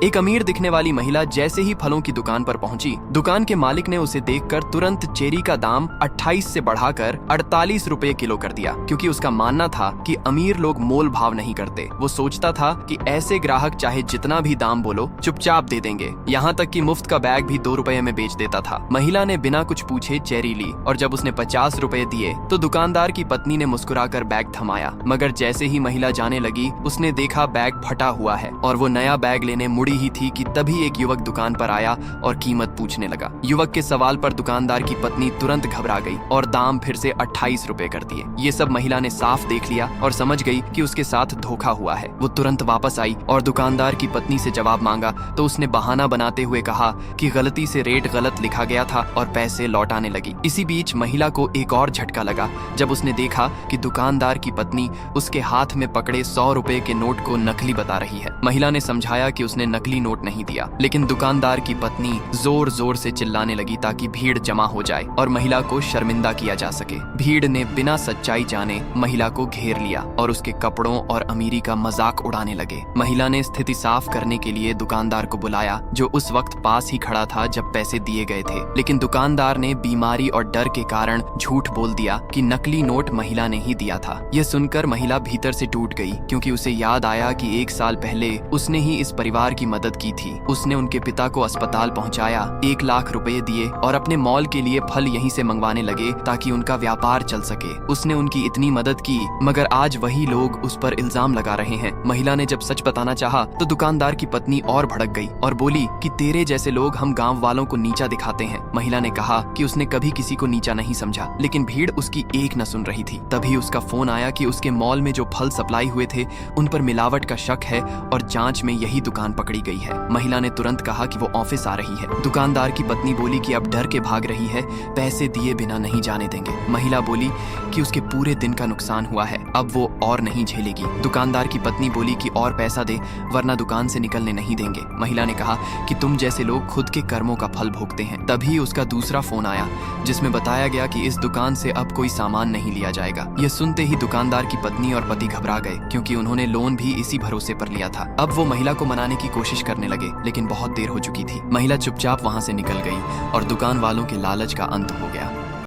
एक अमीर दिखने वाली महिला जैसे ही फलों की दुकान पर पहुंची, दुकान के मालिक ने उसे देखकर तुरंत चेरी का दाम 28 से बढ़ाकर 48 रुपए किलो कर दिया, क्योंकि उसका मानना था कि अमीर लोग मोल भाव नहीं करते। वो सोचता था कि ऐसे ग्राहक चाहे जितना भी दाम बोलो चुपचाप दे देंगे, यहाँ तक कि मुफ्त का बैग भी 2 रुपए में बेच देता था। महिला ने बिना कुछ पूछे चेरी ली और जब उसने 50 रुपए दिए तो दुकानदार की पत्नी ने मुस्कुराकर बैग थमाया, मगर जैसे ही महिला जाने लगी उसने देखा बैग फटा हुआ है और वो नया बैग लेने मुड़ी ही थी कि तभी एक युवक दुकान पर आया और कीमत पूछने लगा। युवक के सवाल पर दुकानदार की पत्नी तुरंत घबरा गई और दाम फिर से 28 रुपए कर दिए। ये सब महिला ने साफ देख लिया और समझ गई कि उसके साथ धोखा हुआ है। वो तुरंत वापस आई और दुकानदार की पत्नी से जवाब मांगा तो उसने बहाना बनाते हुए कहा कि गलती से रेट गलत लिखा गया था और पैसे लौटाने लगी। इसी बीच महिला को एक और झटका लगा जब उसने देखा कि दुकानदार की पत्नी उसके हाथ में पकड़े 100 रुपए के नोट को नकली बता रही है। महिला ने समझाया कि उसने नकली नोट नहीं दिया, लेकिन दुकानदार की पत्नी जोर जोर से चिल्लाने लगी ताकि भीड़ जमा हो जाए और महिला को शर्मिंदा किया जा सके। भीड़ ने बिना सच्चाई जाने महिला को घेर लिया और उसके कपड़ों और अमीरी का मजाक उड़ाने लगे। महिला ने स्थिति साफ करने के लिए दुकानदार को बुलाया, जो उस वक्त पास ही खड़ा था जब पैसे दिए गए थे, लेकिन दुकानदार ने बीमारी और डर के कारण झूठ बोल दिया कि नकली नोट महिला ने ही दिया था। यह सुनकर महिला भीतर से टूट गई, क्योंकि उसे याद आया कि 1 साल पहले उसने ही इस परिवार की मदद की थी। उसने उनके पिता को अस्पताल पहुंचाया, 1 लाख रुपए दिए और अपने मॉल के लिए फल यहीं से मंगवाने लगे ताकि उनका व्यापार चल सके। उसने उनकी इतनी मदद की, मगर आज वही लोग उस पर इल्जाम लगा रहे हैं। महिला ने जब सच बताना चाहा तो दुकानदार की पत्नी और भड़क गई और बोली कि तेरे जैसे लोग हम गांव वालों को नीचा दिखाते हैं। महिला ने कहा कि उसने कभी किसी को नीचा नहीं समझा, लेकिन भीड़ उसकी एक न सुन रही थी। तभी उसका फोन आया कि उसके मॉल में जो फल सप्लाई हुए थे उन पर मिलावट का शक है और जांच में यही दुकान पकड़ी गई है। महिला ने तुरंत कहा कि वो ऑफिस आ रही है। दुकानदार की पत्नी बोली कि अब डर के भाग रही है, पैसे दिए बिना नहीं जाने देंगे। महिला बोली कि उसके पूरे दिन का नुकसान हुआ है, अब वो और नहीं झेलेगी। दुकानदार की पत्नी बोली कि और पैसा दे वरना दुकान से निकलने नहीं देंगे। महिला ने कहा कि तुम जैसे लोग खुद के कर्मों का फल भोगते हैं। तभी उसका दूसरा फोन आया जिसमें बताया गया कि इस दुकान से अब कोई सामान नहीं लिया जाएगा। यह सुनते ही दुकानदार की पत्नी और पति घबरा गए, क्योंकि उन्होंने लोन भी इसी भरोसे पर लिया था। अब वो महिला को मनाने की कोशिश करने लगे, लेकिन बहुत देर हो चुकी थी। महिला चुपचाप वहां से निकल गई और दुकान वालों के लालच का अंत हो गया।